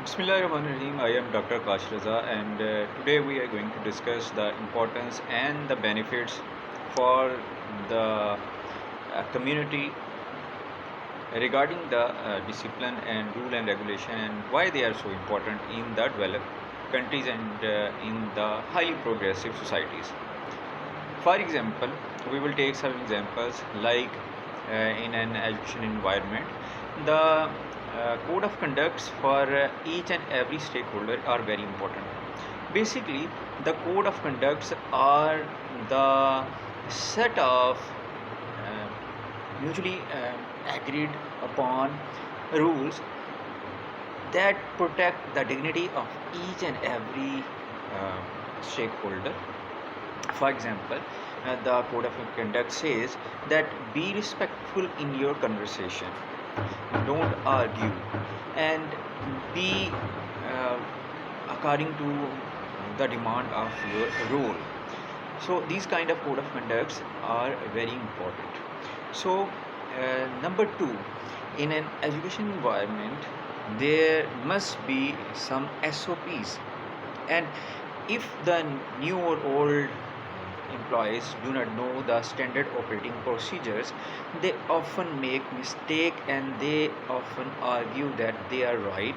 Bismillahirrahmanirrahim. I am Dr. Akash Raza, and today we are going to discuss the importance and the benefits for the community regarding the discipline and rule and regulation and why they are so important in the developed countries and in the highly progressive societies. For example, we will take some examples like in an education environment, the code of conducts for each and every stakeholder are very important. Basically, the code of conducts are the set of usually agreed upon rules that protect the dignity of each and every stakeholder. For example, the code of conduct says that be respectful in your conversation, don't argue, and be uh, according to the demand of your role. So these kind of code of conducts are very important. So number two, in an education environment, there must be some SOPs, and if the new or old employees do not know the standard operating procedures, they often make mistake and they often argue that they are right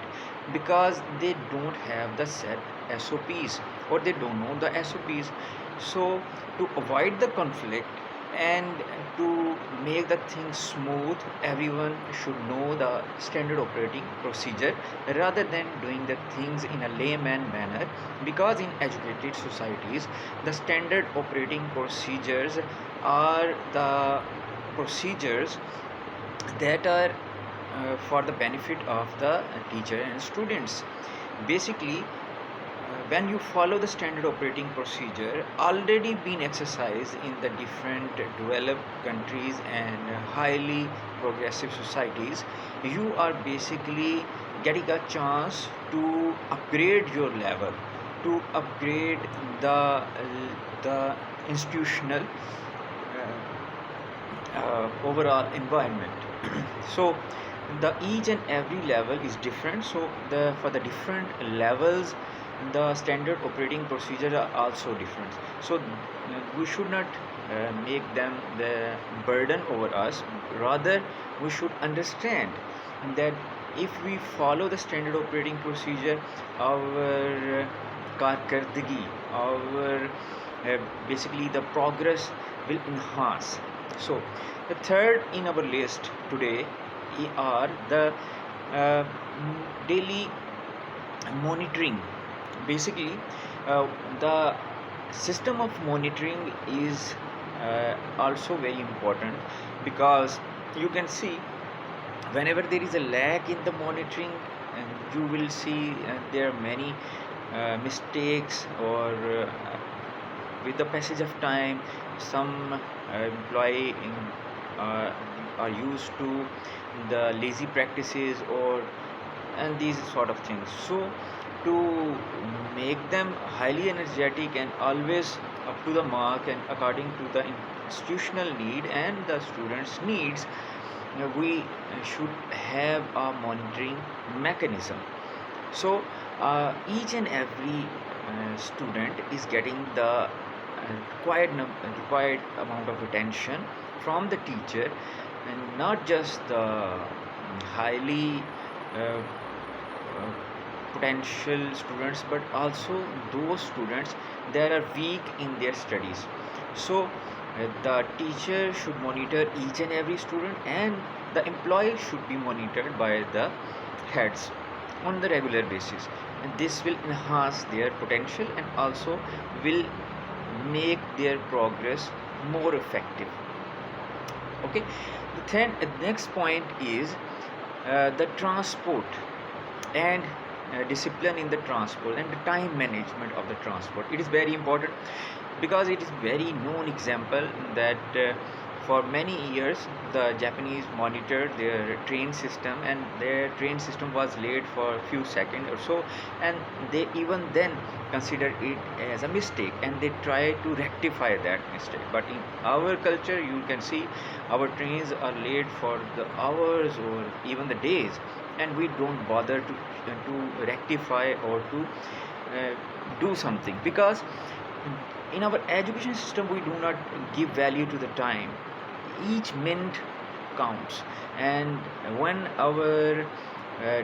because they don't have the set SOPs or they don't know the SOPs. So to avoid the conflict and to make the thing smooth, everyone should know the standard operating procedure rather than doing the things in a layman manner, because in educated societies the standard operating procedures are the procedures that are for the benefit of the teacher and students. Basically, when you follow the standard operating procedure already been exercised in the different developed countries and highly progressive societies, you are basically getting a chance to upgrade your level, to upgrade the institutional overall environment. So the each and every level is different, so the for the different levels the standard operating procedures are also different. So we should not make them the burden over us, rather we should understand that if we follow the standard operating procedure, our karkardagi, our basically the progress will enhance. So the third in our list today are the uh, daily monitoring. Basically, the system of monitoring is also very important, because you can see whenever there is a lag in the monitoring, and you will see there are many mistakes, or with the passage of time some employee uh, are used to the lazy practices or and these sort of things. So to make them highly energetic and always up to the mark and according to the institutional need and the students needs, we should have a monitoring mechanism. So each and every student is getting the required amount of attention from the teacher, and not just the highly uh, potential students, but also those students that are weak in their studies. So the teacher should monitor each and every student, and the employee should be monitored by the heads on the regular basis, and this will enhance their potential and also will make their progress more effective. Okay, next point is the transport and discipline in the transport and the time management of the transport. It is very important because it is very known example that for many years the Japanese monitored their train system, and their train system was late for a few seconds or so, and they even then consider it as a mistake and they try to rectify that mistake. But in our culture you can see our trains are late for the hours or even the days, and we don't bother to rectify or to do something, because in our education system we do not give value to the time. Each minute counts, and when our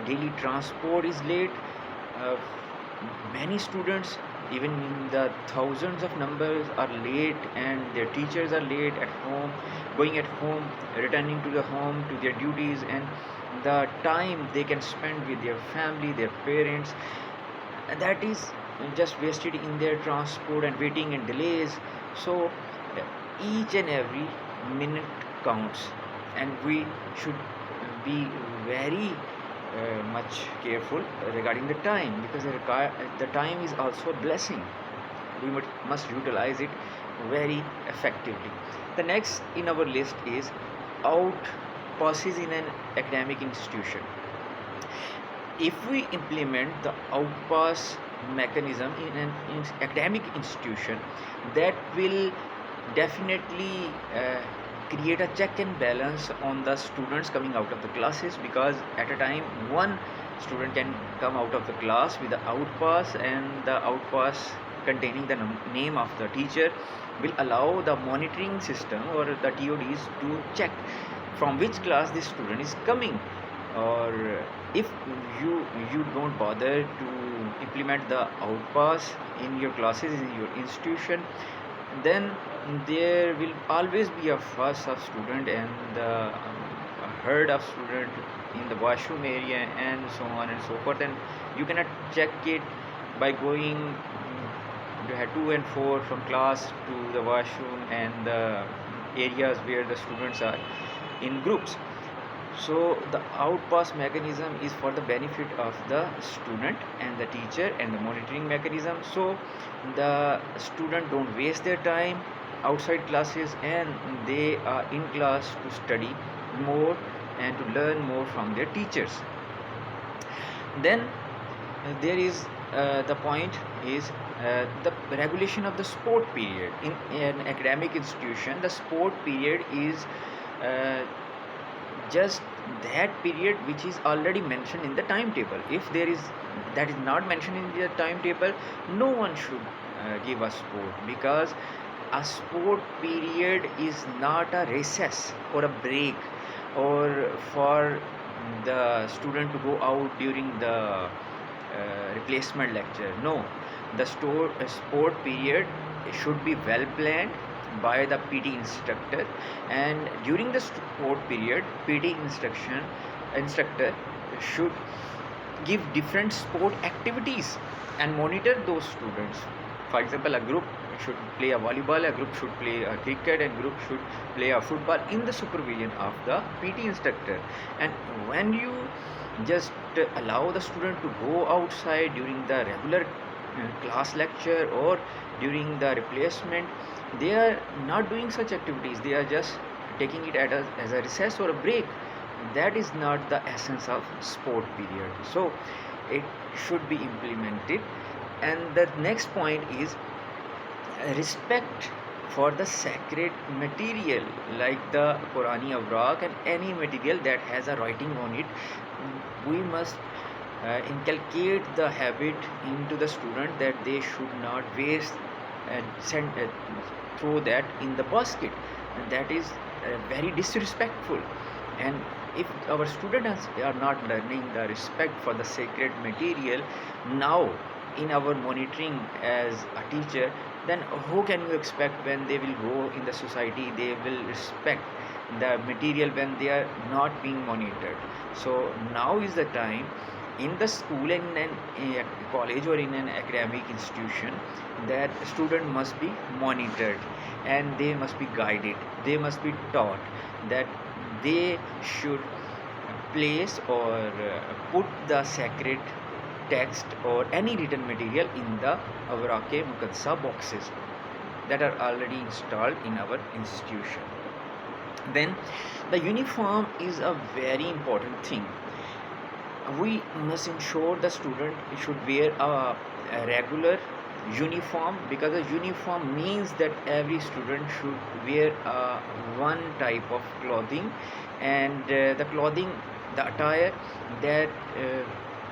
daily transport is late, uh, many students, even in the thousands of numbers, are late, and their teachers are late at home, going at home, returning to the home to their duties, and the time they can spend with their family, their parents, that is just wasted in their transport and waiting and delays. So each and every minute counts, and we should be very much careful regarding the time, because the time is also a blessing. We must utilize it very effectively. The next in our list is out passes in an academic institution. If we implement the outpass mechanism in an academic institution, that will definitely create a check and balance on the students coming out of the classes, because at a time one student can come out of the class with the outpass, and the outpass containing the name of the teacher will allow the monitoring system or the TODs to check from which class this student is coming. Or if you don't bother to implement the outpass in your classes, in your institution, then there will always be a fuss of student and a herd of student in the washroom area, and so on and so forth, and you cannot check it by going to and fro from class to the washroom and the areas where the students are in groups. So the outpass mechanism is for the benefit of the student and the teacher and the monitoring mechanism, so the student don't waste their time outside classes, and they are in class to study more and to learn more from their teachers. Then there is the point is the regulation of the sport period. In an academic institution, the sport period is just that period which is already mentioned in the timetable. If there is that is not mentioned in the timetable, no one should give a sport, because a sport period is not a recess or a break, or for the student to go out during the replacement lecture. No, the sport period should be well planned by the PT instructor, and during the sport period PT instructor should give different sport activities and monitor those students. For example, a group should play a volleyball, a group should play a cricket, and group should play a football in the supervision of the PT instructor. And when you just allow the student to go outside during the regular class lecture or during the replacement, they are not doing such activities, they are just taking it as a recess or a break. That is not the essence of sport period, so it should be implemented. And the next point is respect for the sacred material, like the Qurani Awraq and any material that has a writing on it. We must inculcate the habit into the student that they should not waste and throw that in the basket, and that is very disrespectful. And if our students are not learning the respect for the sacred material now in our monitoring as a teacher, then who can you expect when they will go in the society they will respect the material when they are not being monitored? So now is the time in the school and in a college or in an academic institution that student must be monitored, and they must be guided, they must be taught that they should place or put the sacred text or any written material in the Awraq-e Muqaddasa boxes that are already installed in our institution. Then the uniform is a very important thing. We must ensure the student should wear a regular uniform, because a uniform means that every student should wear one type of clothing, and the clothing the attire that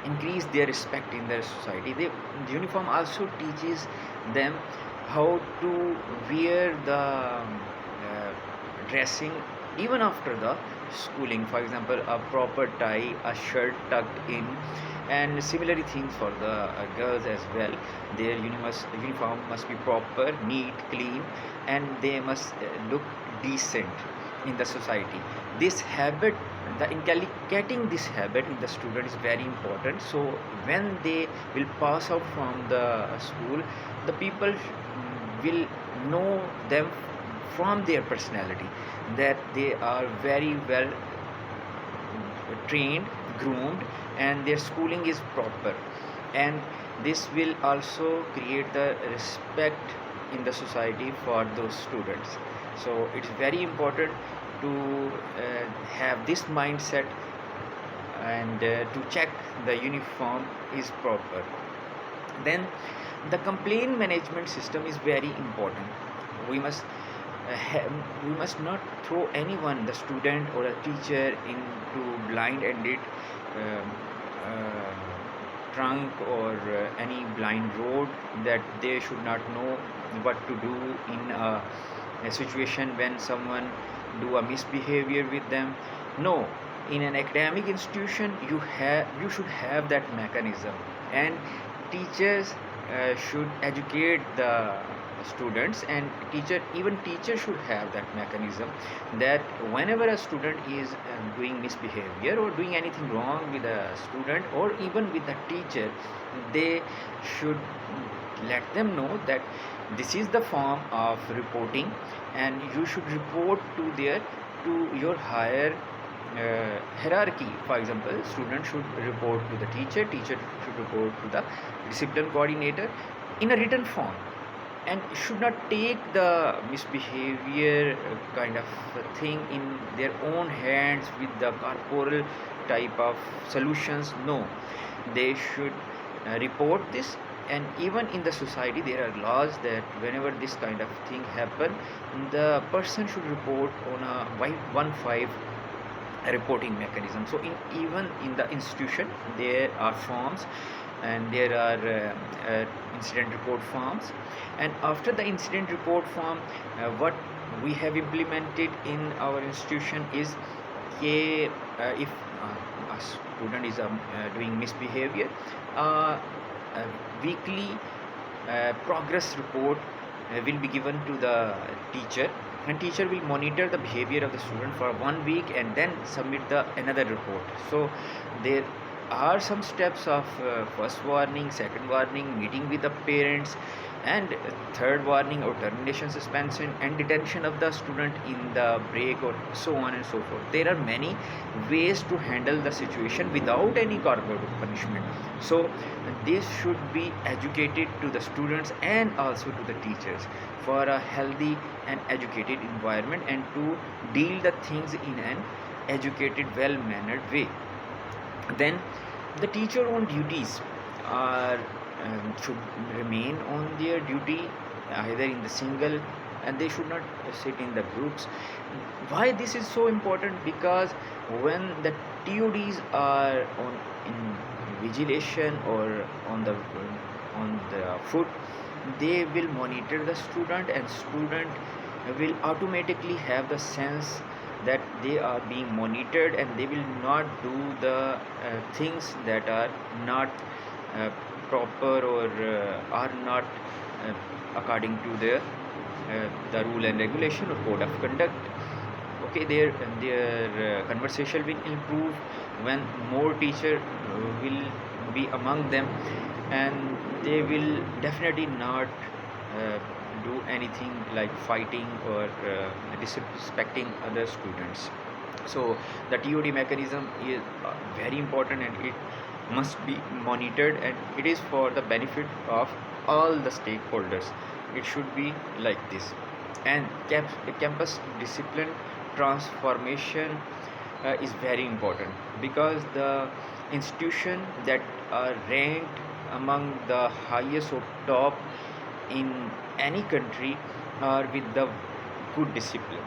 increase their respect in their society. The uniform also teaches them how to wear the dressing even after the schooling. For example, a proper tie, a shirt tucked in, and similarly things for the girls as well. Their uniform must be proper, neat, clean, and they must look decent in the society. This habit, the inculcating this habit in the student is very important. So when they will pass out from the school, the people will know them from their personality, that they are very well trained, groomed, and their schooling is proper. And this will also create the respect in the society for those students. So it's very important to have this mindset, and to check the uniform is proper. Then the complaint management system is very important. We must we must not throw anyone, the student or a teacher, into blind-ended um, uh, trunk or any blind road, that they should not know what to do in a situation when someone do a misbehavior with them. No, in an academic institution you should have that mechanism, and teachers should educate the students, and teacher should have that mechanism, that whenever a student is doing misbehavior or doing anything wrong with a student or even with the teacher, they should let them know that this is the form of reporting, and you should report to your higher hierarchy. For example, student should report to the teacher should report to the discipline coordinator in a written form, and should not take the misbehavior kind of thing in their own hands with the corporal type of solutions. No, they should report this. And even in the society there are laws that whenever this kind of thing happen, the person should report on a 1-5 reporting mechanism. So even in the institution there are forms, and there are incident report forms. And after the incident report form, what we have implemented in our institution is, if a student is doing misbehavior, a weekly progress report will be given to the teacher, and teacher will monitor the behavior of the student for 1 week and then submit the another report. So there are some steps of first warning, second warning, meeting with the parents, and third warning or termination, suspension, and detention of the student in the break, or so on and so forth. There are many ways to handle the situation without any corporal punishment. So this should be educated to the students and also to the teachers for a healthy and educated environment, and to deal the things in an educated, well mannered way. Then the teacher on duties are should remain on their duty either in the single, and they should not sit in the groups. Why this is so important? Because when the TODs are on in vigilation or on the foot, they will monitor the student, and student will automatically have the sense that they are being monitored, and they will not do the things that are not proper, or are not according to the rule and regulation or code of conduct. Okay, their conversation will improve when more teacher will be among them, and they will definitely not uh, do anything like fighting or disrespecting other students. So the TOD mechanism is very important, and it must be monitored, and it is for the benefit of all the stakeholders. It should be like this. And campus discipline transformation is very important, because the institution that are ranked among the highest or top in any country are with the good discipline.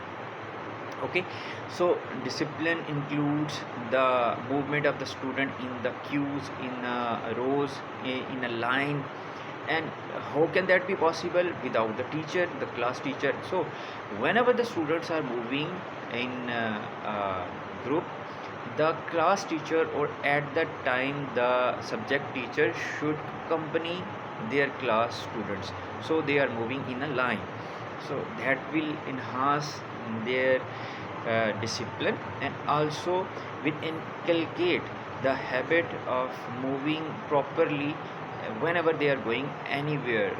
Okay, so discipline includes the movement of the student in the queues, in rows, in a line. And how can that be possible without the teacher, the class teacher? So whenever the students are moving in group, the class teacher, or at that time the subject teacher, should accompany their class students, so they are moving in a line. So that will enhance their discipline, and also will inculcate the habit of moving properly. Whenever they are going anywhere,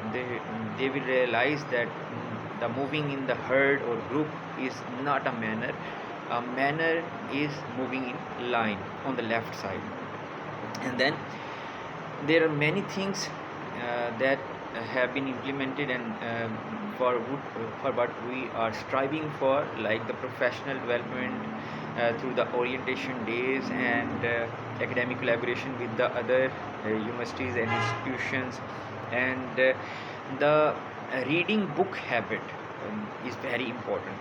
they will realize that the moving in the herd or group is not a manner. A manner is moving in line on the left side. And then there are many things that have been implemented, and for what we are striving for, like the professional development through the orientation days, and academic collaboration with the other universities and institutions. And the reading book habit is very important.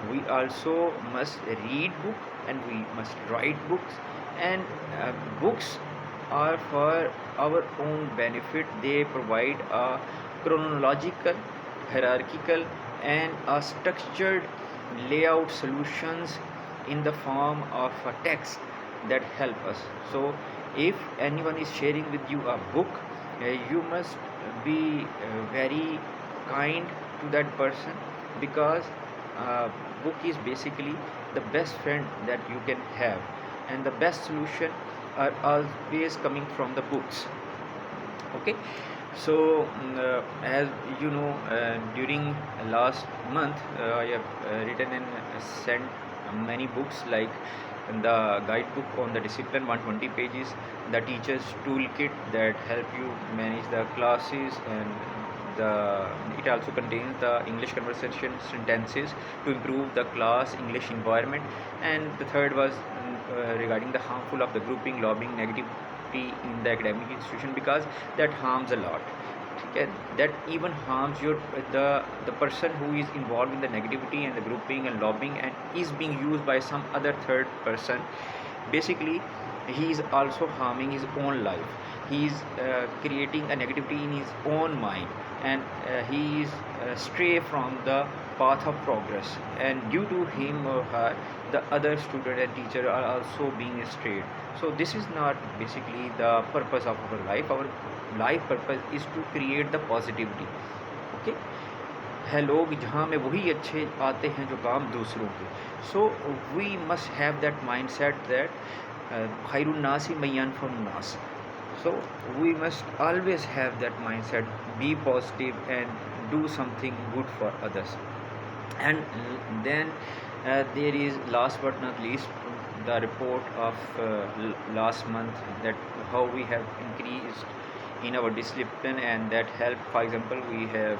We also must read book, and we must write books. And books are for our own benefit. They provide a chronological, hierarchical, and a structured layout solutions in the form of a text that help us. So if anyone is sharing with you a book, you must be very kind to that person, because book is basically the best friend that you can have, and the best solution are always coming from the books. Okay, so as you know, during last month I have written and sent many books, like the guidebook on the discipline, 120 pages, the teacher's toolkit that help you manage the classes, and it also contains the English conversation sentences to improve the class English environment. And the third was regarding the harmful of the grouping, lobbying, negativity in the academic institution, because that harms a lot. Okay, that even harms the person who is involved in the negativity and the grouping and lobbying, and is being used by some other third person. Basically, he is also harming his own life. He is creating a negativity in his own mind, and he is stray from the path of progress, and due to him or her, the other student and teacher are also being strayed. So this is not basically the purpose of our life. Our life purpose is to create the positivity. Okay, है लोग जहाँ में वही अच्छे आते हैं जो काम दूसरों के. So we must have that mindset that khairun nasi mayyan for nas. So we must always have that mindset, be positive and do something good for others. And then there is, last but not least, the report of last month, that how we have increased in our discipline, and that help. For example, we have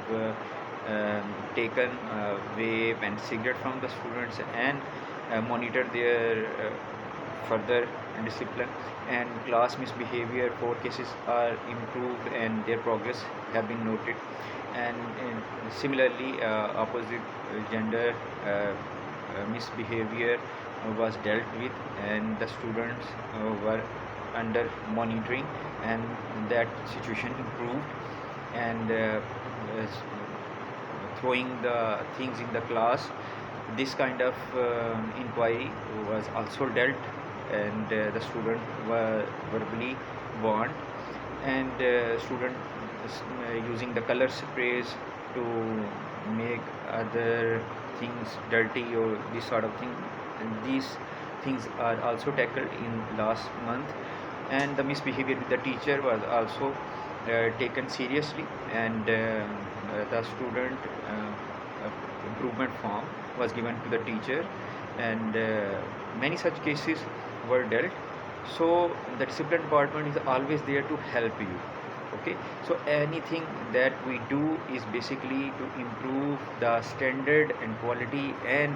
taken vape and cigarette from the students, and monitor their further discipline. And class misbehavior, 4 cases are improved, and their progress have been noted. And similarly, opposite gender misbehavior was dealt with, and the students were under monitoring, and that situation improved. And throwing the things in the class, this kind of inquiry was also dealt, and the student were verbally warned. And student using the color sprays to make other things dirty, or this sort of thing, and these things are also tackled in last month. And the misbehavior with the teacher was also taken seriously, and the student improvement form was given to the teacher, and many such cases were dealt. So the discipline department is always there to help you. Okay, so anything that we do is basically to improve the standard and quality, and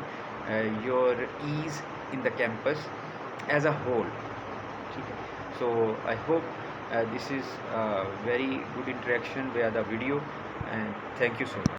your ease in the campus as a whole. Okay. So I hope this is a very good interaction via the video, and thank you so much.